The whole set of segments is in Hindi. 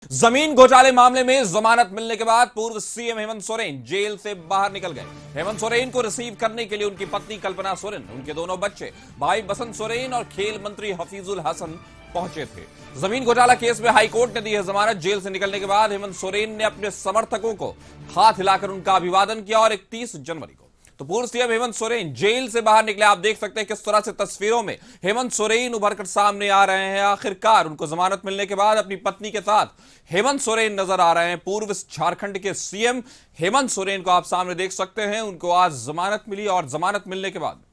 जमीन घोटाले मामले में जमानत मिलने के बाद पूर्व सीएम हेमंत सोरेन जेल से बाहर निकल गए। हेमंत सोरेन को रिसीव करने के लिए उनकी पत्नी कल्पना सोरेन, उनके दोनों बच्चे, भाई बसंत सोरेन और खेल मंत्री हफीजुल हसन पहुंचे थे। जमीन घोटाला केस में हाईकोर्ट ने दी है जमानत। जेल से निकलने के बाद हेमंत सोरेन ने अपने समर्थकों को हाथ हिलाकर उनका अभिवादन किया और 31 जनवरी को तो पूर्व सीएम हेमंत सोरेन जेल से बाहर निकले। आप देख सकते हैं किस तरह से तस्वीरों में हेमंत सोरेन उभरकर सामने आ रहे हैं। आखिरकार उनको जमानत मिलने के बाद अपनी पत्नी के साथ हेमंत सोरेन नजर आ रहे हैं। पूर्व झारखंड के सीएम हेमंत सोरेन को आप सामने देख सकते हैं। उनको आज जमानत मिली और जमानत मिलने के बाद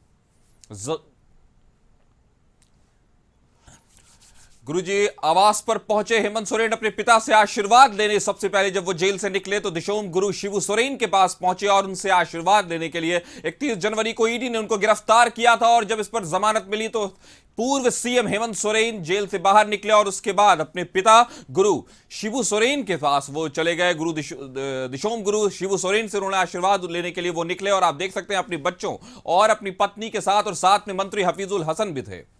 गुरुजी आवास पर पहुंचे हेमंत सोरेन अपने पिता से आशीर्वाद लेने। सबसे पहले जब वो जेल से निकले तो दिशोम गुरु शिबू सोरेन के पास पहुंचे और उनसे आशीर्वाद लेने के लिए 31 जनवरी को ईडी ने उनको गिरफ्तार किया था। और जब इस पर जमानत मिली तो पूर्व सीएम हेमंत सोरेन जेल से बाहर निकले और उसके बाद अपने पिता गुरु शिबू सोरेन के पास वो चले गए। दिशोम गुरु शिबू सोरेन से उन्होंने आशीर्वाद लेने के लिए वो निकले और आप देख सकते हैं अपने बच्चों और अपनी पत्नी के साथ, और साथ में मंत्री हफीजुल हसन भी थे।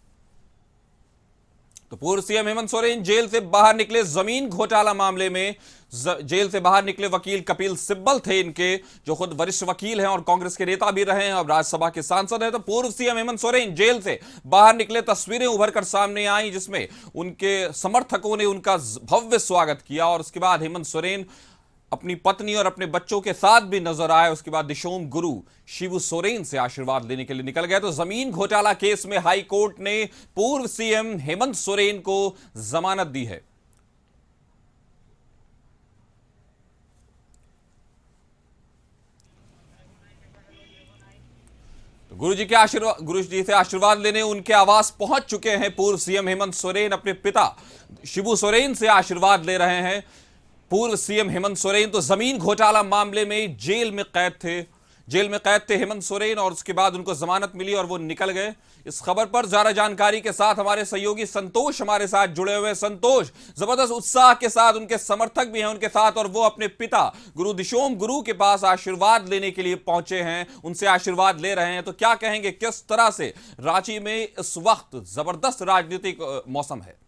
तो पूर्व सीएम हेमंत सोरेन जेल से बाहर निकले। जमीन घोटाला मामले में जेल से बाहर निकले वकील कपिल सिब्बल थे इनके, जो खुद वरिष्ठ वकील हैं और कांग्रेस के नेता भी रहे हैं और राज्यसभा के सांसद हैं। तो पूर्व सीएम हेमंत सोरेन जेल से बाहर निकले, तस्वीरें उभरकर सामने आई जिसमें उनके समर्थकों ने उनका भव्य स्वागत किया और उसके बाद हेमंत सोरेन अपनी पत्नी और अपने बच्चों के साथ भी नजर आए। उसके बाद दिशोम गुरु शिबू सोरेन से आशीर्वाद लेने के लिए निकल गए। तो जमीन घोटाला केस में हाई कोर्ट ने पूर्व सीएम हेमंत सोरेन को जमानत दी है। तो गुरु जी से आशीर्वाद लेने उनके आवास पहुंच चुके हैं पूर्व सीएम हेमंत सोरेन। अपने पिता शिबू सोरेन से आशीर्वाद ले रहे हैं। पूर्व सीएम हेमंत सोरेन तो जमीन घोटाला मामले में जेल में कैद थे हेमंत सोरेन, और उसके बाद उनको जमानत मिली और वो निकल गए। इस खबर पर ज्यादा जानकारी के साथ हमारे सहयोगी संतोष हमारे साथ जुड़े हुए हैं। संतोष, जबरदस्त उत्साह के साथ उनके समर्थक भी हैं उनके साथ, और वो अपने पिता गुरु दिशोम गुरु के पास आशीर्वाद लेने के लिए पहुंचे हैं, उनसे आशीर्वाद ले रहे हैं। तो क्या कहेंगे, किस तरह से रांची में इस वक्त जबरदस्त राजनीतिक मौसम है?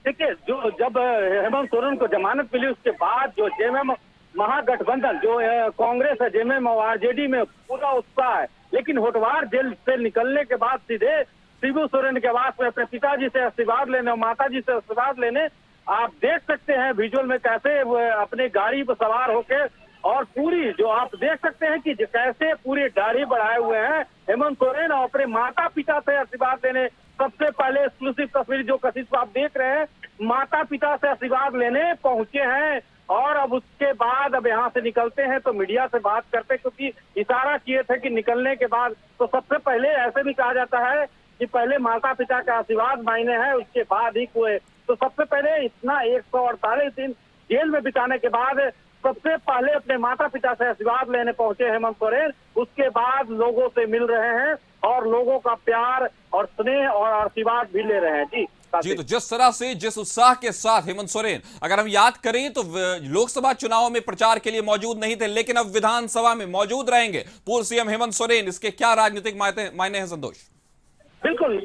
देखिए, जब हेमंत सोरेन को जमानत मिली उसके बाद जो जेएमएम महागठबंधन जो कांग्रेस है, जेएमएम और आरजेडी में पूरा उत्साह है। लेकिन होटवार जेल से निकलने के बाद सीधे शिबू सोरेन के आवास में अपने पिताजी से आशीर्वाद लेने और माताजी से आशीर्वाद लेने, आप देख सकते हैं विजुअल में कैसे अपने गाड़ी पर सवार होके, और पूरी जो आप देख सकते हैं कि कैसे पूरी दाढ़ी बढ़ाए हुए हैं हेमंत सोरेन और अपने माता पिता से आशीर्वाद लेने। सबसे पहले एक्सक्लूसिव तस्वीर जो कशिश आप देख रहे हैं, माता पिता से आशीर्वाद लेने पहुंचे हैं। और अब उसके बाद अब यहाँ से निकलते हैं तो मीडिया से बात करते, क्योंकि इशारा किए थे कि निकलने के बाद तो सबसे पहले ऐसे भी कहा जाता है कि पहले माता पिता का आशीर्वाद मायने है, उसके बाद ही कोई। तो सबसे पहले इतना 148 दिन जेल में बिताने के बाद सबसे पहले अपने माता पिता से आशीर्वाद लेने पहुंचे हेमंत सोरेन। उसके बाद लोगों से मिल रहे हैं और लोगों का प्यार और स्नेह और आशीर्वाद भी ले रहे हैं। जी, तो जिस तरह से, जिस उत्साह के साथ हेमंत सोरेन, अगर हम याद करें तो लोकसभा चुनाव में प्रचार के लिए मौजूद नहीं थे, लेकिन अब विधानसभा में मौजूद रहेंगे पूर्व सीएम हेमंत सोरेन। इसके क्या राजनीतिक मायने हैं संतोष? बिल्कुल,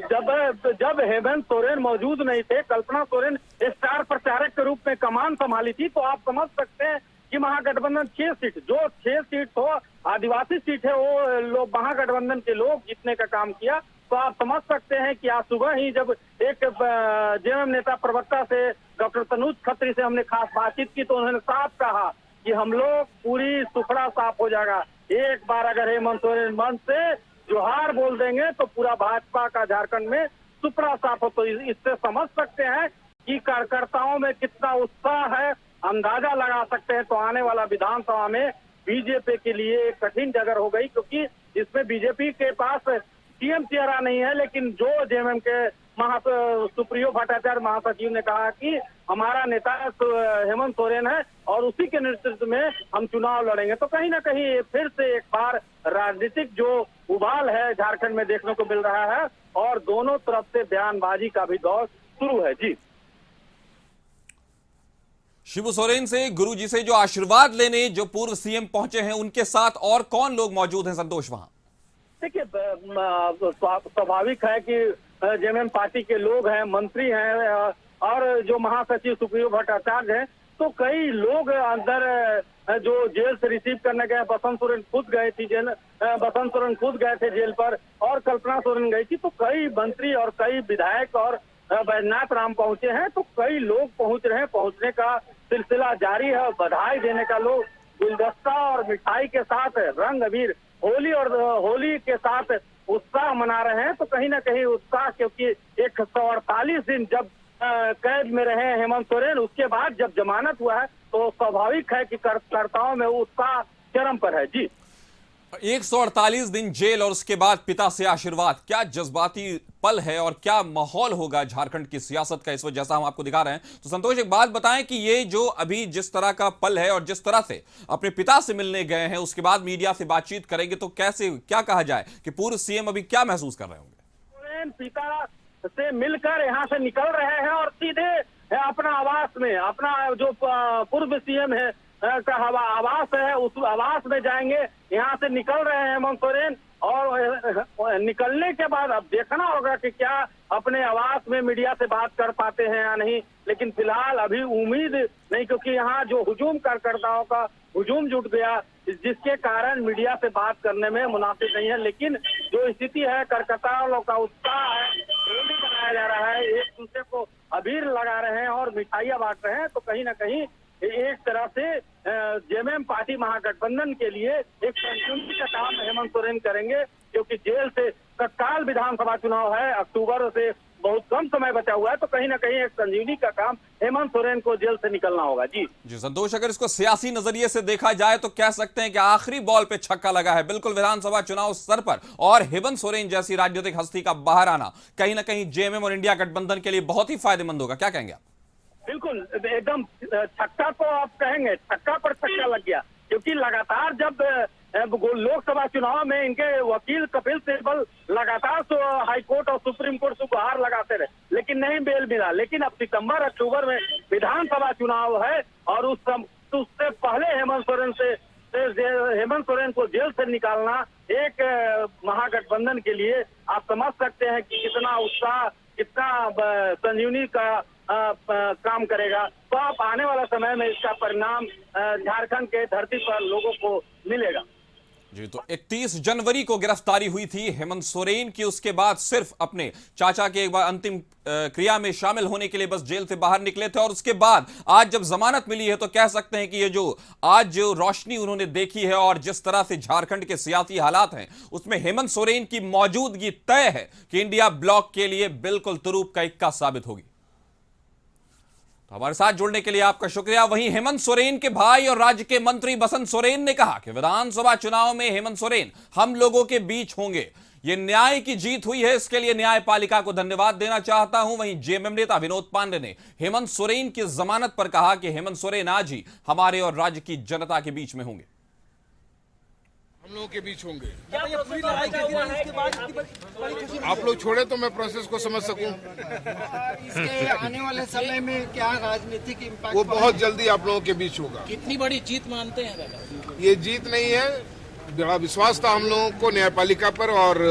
जब हेमंत सोरेन मौजूद नहीं थे, कल्पना सोरेन स्टार प्रचारक के रूप में कमान संभाली थी, तो आप समझ सकते हैं कि महागठबंधन 6 सीट तो आदिवासी सीट है, वो लोग महागठबंधन के लोग जीतने का काम किया। तो आप समझ सकते हैं कि आज सुबह ही जब एक जेएमएम नेता प्रवक्ता से डॉक्टर तनुज खत्री से हमने खास बातचीत की, तो उन्होंने साफ कहा कि हम लोग पूरी सुखड़ा साफ हो जाएगा। एक बार अगर हेमंत सोरेन मन से जोहार बोल देंगे तो पूरा भाजपा का झारखंड में सुपड़ा साफ हो। तो इससे समझ सकते हैं कि कार्यकर्ताओं में कितना उत्साह है, अंदाजा लगा सकते हैं। तो आने वाला विधानसभा में बीजेपी के लिए कठिन जगह हो गई, क्योंकि इसमें बीजेपी के पास सीएम चेहरा नहीं है। लेकिन जो जेएमएम के सुप्रियो भट्टाचार्य महासचिव ने कहा कि हमारा नेता हेमंत सोरेन है और उसी के नेतृत्व में हम चुनाव लड़ेंगे। तो कहीं ना कहीं फिर से एक बार राजनीतिक जो उबाल है झारखंड में देखने को मिल रहा है, और दोनों तरफ से बयानबाजी का भी दौर शुरू है। जी, शिबू सोरेन से, गुरु जी से जो आशीर्वाद लेने जो पूर्व सीएम पहुंचे हैं, उनके साथ और कौन लोग मौजूद हैं संतोष वहां? देखिए, स्वाभाविक है कि जेएमएम पार्टी के लोग हैं, मंत्री हैं, और जो महासचिव सुप्रियो भट्टाचार्य हैं, तो कई लोग अंदर जो जेल से रिसीव करने गए, बसंत सोरेन खुद गए थी जेल, बसंत सोरेन खुद गए थे जेल पर, और कल्पना सोरेन गई थी। तो कई मंत्री और कई विधायक और बैजनाथ राम पहुंचे हैं। तो कई लोग पहुंच रहे हैं, पहुंचने का सिलसिला जारी है। बधाई देने का लोग गुलदस्ता और मिठाई के साथ रंग अबीर होली के साथ उत्साह मना रहे हैं। तो कहीं ना कहीं उत्साह, क्योंकि 148 दिन जब कैद में रहे हेमंत सोरेन, उसके बाद जब जमानत हुआ है तो स्वाभाविक है कि कार्यकर्ताओं में उत्साह चरम पर है। जी, 148 दिन जेल और उसके बाद पिता से आशीर्वाद, क्या जज्बाती पल है और क्या माहौल होगा झारखंड की सियासत का इस वक्त, जैसा हम आपको दिखा रहे हैं। तो संतोष, एक बात बताएं कि ये जो अभी जिस तरह का पल है और जिस तरह से अपने पिता से मिलने गए हैं, उसके बाद मीडिया से बातचीत करेंगे, तो कैसे, क्या कहा जाए कि पूर्व सीएम अभी क्या महसूस कर रहे होंगे? पिता से मिलकर यहाँ से निकल रहे हैं और सीधे अपना आवास में, अपना जो पूर्व सीएम है का आवास है, उस आवास में जाएंगे। यहाँ से निकल रहे हैं हेमंत सोरेन, और निकलने के बाद अब देखना होगा कि क्या अपने आवास में मीडिया से बात कर पाते हैं या नहीं। लेकिन फिलहाल अभी उम्मीद नहीं, क्योंकि यहाँ जो हुजूम कार्यकर्ताओं का हुजूम जुट गया, जिसके कारण मीडिया से बात करने में मुनासिब नहीं है। लेकिन जो स्थिति है, कार्यकर्ताओं का उत्साह है, होली मनाया जा रहा है, एक दूसरे को अबीर लगा रहे हैं और मिठाइयां बांट रहे हैं। तो कहीं ना कहीं एक तरह से जेएमएम पार्टी महागठबंधन के लिए एक संजीवनी का काम हेमंत सोरेन करेंगे, क्योंकि जेल से तत्काल विधानसभा चुनाव है, अक्टूबर से बहुत कम समय बचा हुआ है। तो कहीं ना कहीं एक संजीवनी का काम हेमंत सोरेन को जेल से निकलना होगा। जी संतोष, अगर इसको सियासी नजरिए से देखा जाए तो कह सकते हैं कि आखिरी बॉल पे छक्का लगा है, बिल्कुल विधानसभा चुनाव स्तर पर, और हेमंत सोरेन जैसी राजनीतिक हस्ती का बाहर आना कहीं ना कहीं जेएमएम और इंडिया गठबंधन के लिए बहुत ही फायदेमंद होगा। क्या कहेंगे आप? बिल्कुल, एकदम छक्का तो आप कहेंगे, छक्का पर छक्का लग गया, क्योंकि लगातार जब लोकसभा चुनाव में इनके वकील कपिल सिब्बल लगातार हाईकोर्ट और सुप्रीम कोर्ट से गुहार लगाते रहे, लेकिन नहीं बेल मिला। लेकिन अब सितंबर अक्टूबर में विधानसभा चुनाव है, और उससे पहले हेमंत सोरेन को जेल से निकालना एक महागठबंधन के लिए आप समझ सकते हैं कि कितना उत्साह, कितना संजीवनी का काम करेगा। तो आप आने वाला समय में इसका परिणाम झारखंड के धरती पर लोगों को मिलेगा। जी, तो 31 जनवरी को गिरफ्तारी हुई थी हेमंत सोरेन की, उसके बाद सिर्फ अपने चाचा के एक बार अंतिम क्रिया में शामिल होने के लिए बस जेल से बाहर निकले थे, और उसके बाद आज जब जमानत मिली है तो कह सकते हैं कि ये जो आज जो रोशनी उन्होंने देखी है और जिस तरह से झारखंड के सियासी हालात हैं, उसमें हेमंत सोरेन की मौजूदगी तय है कि इंडिया ब्लॉक के लिए बिल्कुल तुरूप का इक्का साबित होगी। तो हमारे साथ जुड़ने के लिए आपका शुक्रिया। वहीं हेमंत सोरेन के भाई और राज्य के मंत्री बसंत सोरेन ने कहा कि विधानसभा चुनाव में हेमंत सोरेन हम लोगों के बीच होंगे, ये न्याय की जीत हुई है, इसके लिए न्यायपालिका को धन्यवाद देना चाहता हूं। वहीं जेएमएम नेता विनोद पांडे ने हेमंत सोरेन की जमानत पर कहा कि हेमंत सोरेन आज ही हमारे और राज्य की जनता के बीच में होंगे, हम लोगों के बीच होंगे। आप लोग छोड़े तो मैं प्रोसेस को समझ सकूं। इसके आने वाले समय में क्या राजनीतिक इम्पैक्ट? वो बहुत जल्दी आप लोगों के बीच होगा। कितनी बड़ी जीत मानते हैं दादा? ये जीत नहीं है, बड़ा विश्वास था हम लोगों को न्यायपालिका पर और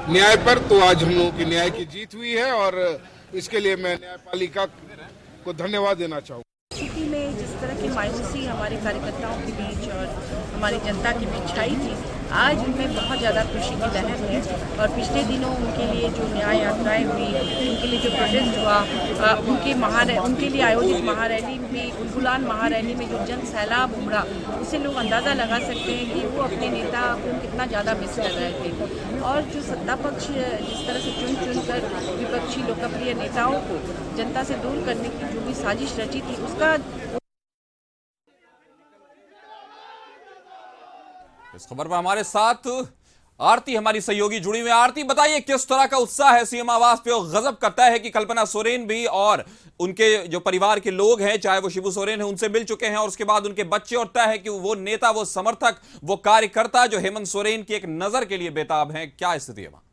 न्याय पर, तो आज हम लोगों की न्याय की जीत हुई है, और इसके लिए मैं न्यायपालिका को धन्यवाद देना चाहूँगा। स्थिति में जिस तरह की मायूसी हमारे कार्यकर्ताओं के बीच और हमारी जनता के बीच छाई थी, आज उनमें बहुत ज़्यादा खुशी की लहर है। और पिछले दिनों उनके लिए जो न्याय यात्राएं हुई, उनके लिए जो प्रोटेस्ट हुआ, उनके लिए आयोजित महारैली में, उलगुलान महारैली में जो जन सैलाब उमड़ा, उससे लोग अंदाज़ा लगा सकते हैं कि वो अपने नेता को कितना ज़्यादा मिस कर रहे थे। और जो सत्ता पक्ष जिस तरह से चुन कर विपक्षी लोकप्रिय नेताओं को जनता से दूर करने की जो भी साजिश रची थी, उसका इस खबर पर हमारे साथ आरती हमारी सहयोगी जुड़ी हुई। आरती, बताइए किस तरह का उत्साह है सीएम आवास पे, और गजब करता है कि कल्पना सोरेन भी और उनके जो परिवार के लोग हैं, चाहे वो शिबू सोरेन है, उनसे मिल चुके हैं, और उसके बाद उनके बच्चे, और तय है कि वो नेता, वो समर्थक, वो कार्यकर्ता जो हेमंत सोरेन की एक नजर के लिए बेताब हैं। क्या स्थिति है वहां?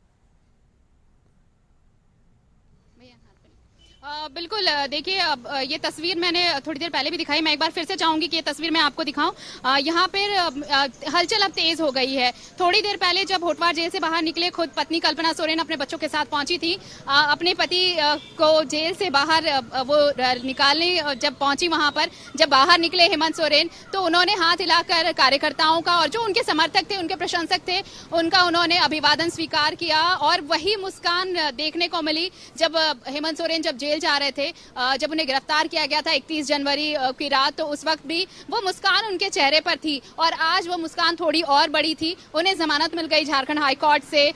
बिल्कुल। देखिए, अब ये तस्वीर मैंने थोड़ी देर पहले भी दिखाई, मैं एक बार फिर से चाहूंगी कि ये तस्वीर मैं आपको दिखाऊं। यहाँ पर हलचल अब तेज हो गई है। थोड़ी देर पहले जब होटवार जेल से बाहर निकले, खुद पत्नी कल्पना सोरेन अपने बच्चों के साथ पहुंची थी। अपने पति को जेल से बाहर वो निकालने जब पहुंची, वहां पर जब बाहर निकले हेमंत सोरेन, तो उन्होंने हाथ हिलाकर कार्यकर्ताओं का और जो उनके समर्थक थे, उनके प्रशंसक थे, उनका उन्होंने अभिवादन स्वीकार किया। और वही मुस्कान देखने को मिली जब हेमंत सोरेन जब जेल जा रहे थे, जब उन्हें गिरफ्तार किया गया था 31 जनवरी की रात, तो उस वक्त भी वो मुस्कान उनके चेहरे पर थी। और आज वो मुस्कान थोड़ी और बड़ी थी। उन्हें जमानत मिल गई झारखंड हाई कोर्ट से।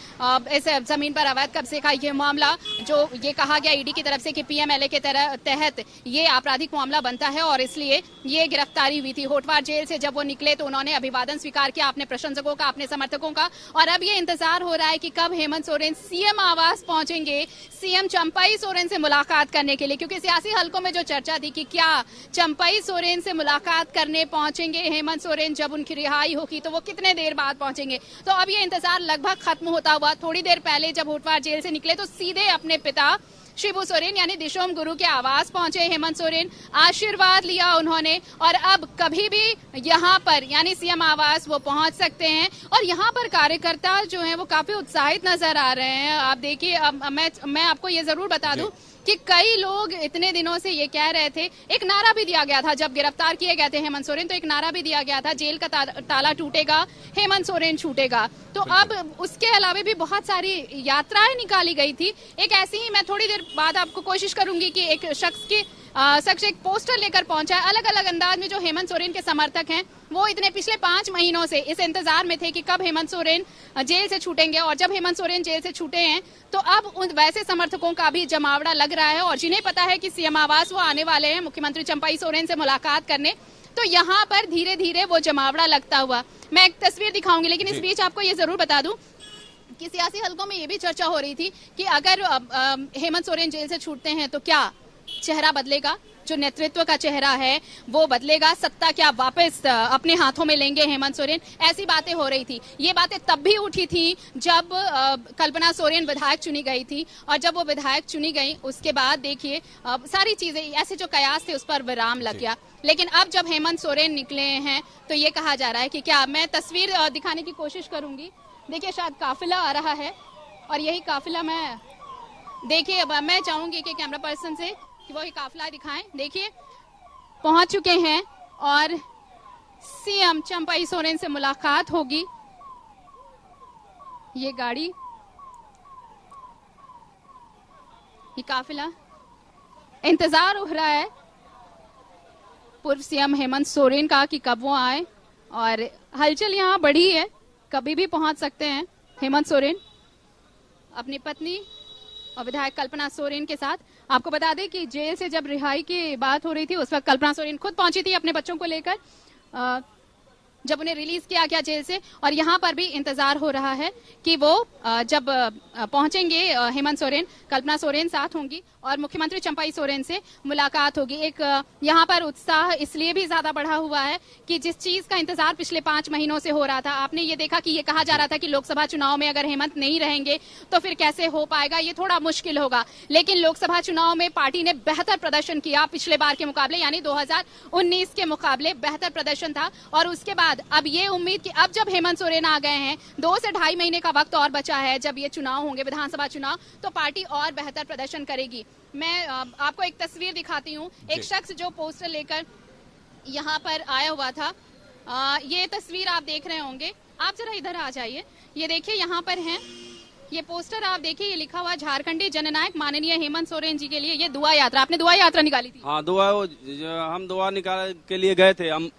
इस जमीन पर अवैध कब्जे का ये मामला, जो ये कहा गया ईडी की तरफ से कि पीएमएलए के तहत ये आपराधिक मामला बनता है, और इसलिए ये गिरफ्तारी हुई थी। होटवार जेल से जब वो निकले तो उन्होंने अभिवादन स्वीकार किया अपने प्रशंसकों का, अपने समर्थकों का। और अब ये इंतजार हो रहा है कि कब हेमंत सोरेन सीएम आवास पहुंचेंगे, सीएम चंपाई सोरेन से मुलाकात करने के लिए, क्योंकि सियासी हलकों में जो चर्चा थी कि क्या चंपाई सोरेन से मुलाकात करने पहुंचेंगे हेमंत सोरेन, जब उनकी रिहाई होगी तो वो कितने देर बाद पहुंचेंगे। तो अब ये इंतजार लगभग खत्म होता हुआ। थोड़ी देर पहले जब होटवार जेल से निकले तो सीधे अपने पिता शिबू सोरेन यानी दिशोम गुरु के आवास पहुंचे हेमंत सोरेन। आशीर्वाद लिया उन्होंने, और अब कभी भी यहाँ पर यानी सीएम आवास वो पहुंच सकते हैं। और यहाँ पर कार्यकर्ता जो हैं वो काफी उत्साहित नजर आ रहे हैं। आप देखिए, अब मैं आपको ये जरूर बता दूं कि कई लोग इतने दिनों से ये कह रहे थे, एक नारा भी दिया गया था जब गिरफ्तार किए गए थे हेमंत सोरेन, तो एक नारा भी दिया गया था, जेल का ताला टूटेगा, हेमंत सोरेन छूटेगा। तो अब उसके अलावा भी बहुत सारी यात्राएं निकाली गई थी। एक ऐसी ही मैं थोड़ी देर बाद आपको कोशिश करूंगी कि एक शख्स एक पोस्टर लेकर पहुंचा है। अलग अलग अंदाज में जो हेमंत सोरेन के समर्थक हैं वो इतने पिछले 5 महीनों से इस इंतजार में थे कि कब हेमंत सोरेन जेल से छूटेंगे। और जब हेमंत सोरेन जेल से छूटे हैं तो अब उन वैसे समर्थकों का भी जमावड़ा लग रहा है, और जिन्हें पता है कि सीएम आवास वो आने वाले हैं मुख्यमंत्री चंपाई सोरेन से मुलाकात करने, तो यहाँ पर धीरे धीरे वो जमावड़ा लगता हुआ मैं एक तस्वीर दिखाऊंगी। लेकिन इस बीच आपको ये जरूर बता दूं कि सियासी हलकों में ये भी चर्चा हो रही थी कि अगर हेमंत सोरेन जेल से छूटते हैं तो क्या चेहरा बदलेगा, जो नेतृत्व का चेहरा है वो बदलेगा, सत्ता क्या वापस अपने हाथों में लेंगे हेमंत सोरेन। ऐसी बातें हो रही थी। ये बातें तब भी उठी थी जब कल्पना सोरेन विधायक चुनी गई थी, और जब वो विधायक चुनी गई उसके बाद देखिए सारी चीजें ऐसे जो कयास थे उस पर विराम लग गया। लेकिन अब जब हेमंत सोरेन निकले हैं तो ये कहा जा रहा है कि क्या, मैं तस्वीर दिखाने की कोशिश करूंगी। देखिए, शायद काफिला आ रहा है, और यही काफिला देखिए अब मैं चाहूंगी कि कैमरा पर्सन से कि वो ये काफिला दिखाएं। देखिए, पहुंच चुके हैं और सीएम चंपाई सोरेन से मुलाकात होगी। ये गाड़ी, ये काफिला, इंतजार हो रहा है पूर्व सीएम हेमंत सोरेन का कि कब वो आए, और हलचल यहाँ बढ़ी है, कभी भी पहुंच सकते हैं हेमंत सोरेन अपनी पत्नी और विधायक कल्पना सोरेन के साथ। आपको बता दें कि जेल से जब रिहाई की बात हो रही थी उस वक्त कल्पना सोरेन खुद पहुंची थी अपने बच्चों को लेकर, जब उन्हें रिलीज किया गया जेल से। और यहाँ पर भी इंतजार हो रहा है कि वो जब पहुंचेंगे हेमंत सोरेन, कल्पना सोरेन साथ होंगी और मुख्यमंत्री चंपाई सोरेन से मुलाकात होगी। एक यहाँ पर उत्साह इसलिए भी ज्यादा बढ़ा हुआ है कि जिस चीज का इंतजार पिछले 5 महीनों से हो रहा था, आपने ये देखा कि ये कहा जा रहा था कि लोकसभा चुनाव में अगर हेमंत नहीं रहेंगे तो फिर कैसे हो पाएगा, ये थोड़ा मुश्किल होगा। लेकिन लोकसभा चुनाव में पार्टी ने बेहतर प्रदर्शन किया पिछले बार के मुकाबले, यानी 2019 के मुकाबले बेहतर प्रदर्शन था। और उसके बाद अब ये उम्मीद कि अब जब हेमंत सोरेन आ गए हैं, 2 से 2.5 महीने का वक्त और बचा है जब ये चुनाव होंगे, विधानसभा चुनाव, तो पार्टी और बेहतर प्रदर्शन करेगी। मैं आपको एक तस्वीर दिखाती हूँ। एक शख्स जो पोस्टर लेकर यहाँ पर आया हुआ था, ये तस्वीर आप देख रहे होंगे। आप जरा इधर आ जाइए, ये देखिए यहाँ पर हैं ये पोस्टर, आप देखिए, ये लिखा हुआ झारखंडी जननायक माननीय हेमंत सोरेन जी के लिए ये दुआ यात्रा। आपने दुआ यात्रा निकाली थी? हाँ, हम दुआ निकाल के लिए गए थे, हम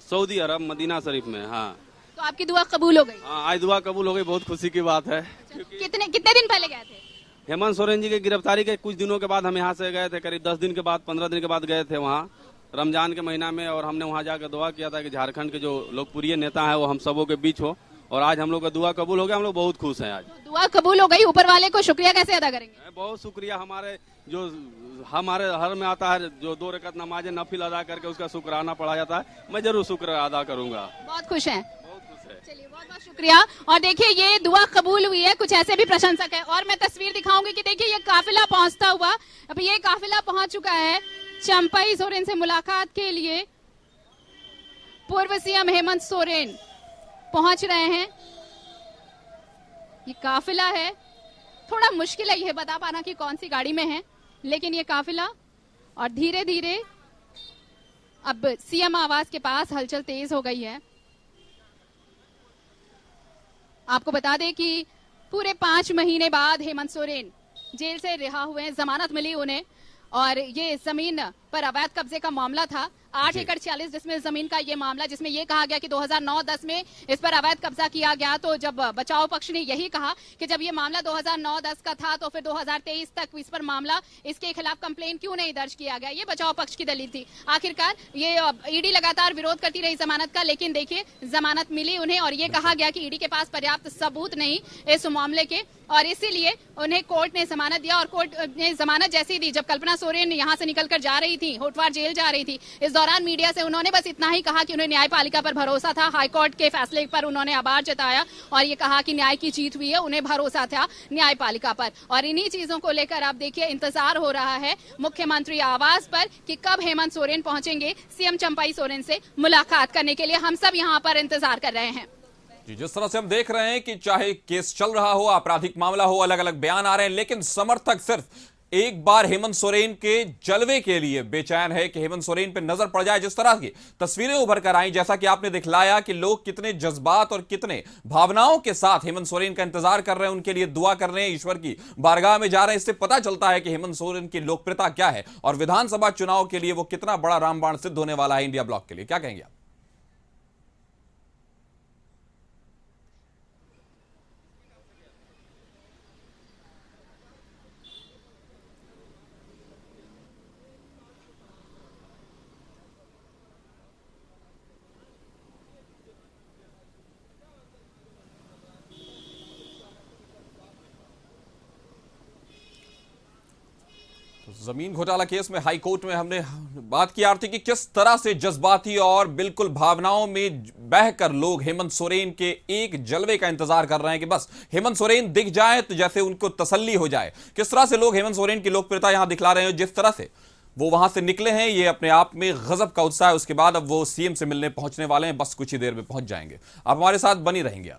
सऊदी अरब मदीना शरीफ में। हाँ, तो आपकी दुआ कबूल हो गई? हाँ, आज दुआ कबूल हो गई, बहुत खुशी की बात है। कितने दिन पहले गए थे? हेमंत सोरेन जी की गिरफ्तारी के कुछ दिनों के बाद हम यहाँ से गए थे, करीब 10 दिन के बाद, 15 दिन के बाद गए थे वहाँ रमजान के महीना में। और हमने वहाँ जाकर दुआ किया था कि झारखंड के जो लोकप्रिय नेता है वो हम सबों के बीच हो, और आज हम लोग का दुआ कबूल हो गया। हम लोग बहुत खुश हैं। आज दुआ कबूल हो गई, ऊपर वाले को शुक्रिया कैसे अदा करेंगे? बहुत शुक्रिया। हमारे हर में आता है जो 2 रकात नमाज नफिल अदा करके उसका शुक्राना पढ़ा जाता है, मैं जरूर शुक्र अदा करूंगा। बहुत खुश हैं? बहुत खुश है। चलिए बहुत बहुत शुक्रिया। और देखिए ये दुआ कबूल हुई है, कुछ ऐसे भी प्रशंसक है। और मैं तस्वीर दिखाऊंगी कि देखिए ये काफिला पहुंचता हुआ, अब ये काफिला पहुंच चुका है चंपई सोरेन से मुलाकात के लिए। पूर्व सीएम हेमंत सोरेन पहुंच रहे हैं। ये काफिला है, थोड़ा मुश्किल है ये बता पाना कि कौन सी गाड़ी में है, लेकिन ये काफिला और धीरे धीरे अब सीएम आवास के पास हलचल तेज हो गई है। आपको बता दें कि पूरे 5 महीने बाद हेमंत सोरेन जेल से रिहा हुए हैं, जमानत मिली उन्हें। और ये जमीन पर अवैध कब्जे का मामला था, 8 एकड़ 46 डिसमिल जमीन का ये मामला, जिसमें ये कहा गया कि 2009-10 में इस पर अवैध कब्जा किया गया। तो जब बचाव पक्ष ने यही कहा कि जब ये मामला 2009-10 का था तो फिर 2023 तक इस पर मामला, इसके खिलाफ कंप्लेन क्यों नहीं दर्ज किया गया, ये बचाव पक्ष की दलील थी। आखिरकार ये ईडी लगातार विरोध करती रही जमानत का, लेकिन देखिए जमानत मिली उन्हें और ये कहा गया कि ईडी के पास पर्याप्त सबूत नहीं इस मामले के, और इसीलिए उन्हें कोर्ट ने जमानत दिया। और कोर्ट ने जमानत जैसी दी जब कल्पना सोरेन यहां से निकलकर जा रही थी, होटवार जेल जा रही थी, इस दौरान मीडिया से उन्होंने बस इतना ही कहा कि उन्हें न्यायपालिका पर भरोसा था। हाईकोर्ट के फैसले पर उन्होंने आभार जताया और ये कहा कि न्याय की जीत हुई है, उन्हें भरोसा था न्यायपालिका पर। और इन्हीं चीजों को लेकर अब देखिए इंतजार हो रहा है मुख्यमंत्री आवास पर कि कब हेमंत सोरेन पहुंचेंगे सीएम चंपई सोरेन से मुलाकात करने के लिए। हम सब यहाँ पर इंतजार कर रहे हैं। जिस तरह से हम देख रहे हैं कि चाहे केस चल रहा हो, आपराधिक मामला हो, अलग अलग बयान आ रहे हैं, लेकिन समर्थक सिर्फ एक बार हेमंत सोरेन के जलवे के लिए बेचैन है कि हेमंत सोरेन पे नजर पड़ जाए। जिस तरह की तस्वीरें उभर कर आई, जैसा कि आपने दिखलाया कि लोग कितने जज्बात और कितने भावनाओं के साथ हेमंत सोरेन का इंतजार कर रहे हैं, उनके लिए दुआ कर रहे हैं, ईश्वर की बारगाह में जा रहे हैं, इससे पता चलता है कि हेमंत सोरेन की लोकप्रियता क्या है और विधानसभा चुनाव के लिए वो कितना बड़ा रामबाण सिद्ध होने वाला है इंडिया ब्लॉक के लिए। क्या कहेंगे आप? जमीन घोटाला केस में हाई कोर्ट में हमने बात की आरती कि किस तरह से जज्बाती और बिल्कुल भावनाओं में बहकर लोग हेमंत सोरेन के एक जलवे का इंतजार कर रहे हैं कि बस हेमंत सोरेन दिख जाए तो जैसे उनको तसल्ली हो जाए। किस तरह से लोग हेमंत सोरेन की लोकप्रियता यहां दिखला रहे हैं, जिस तरह से वो वहां से निकले हैं, ये अपने आप में गजब का उत्साह है। उसके बाद अब वो सीएम से मिलने पहुंचने वाले हैं, बस कुछ ही देर में पहुंच जाएंगे। आप हमारे साथ बनी रहेंगे।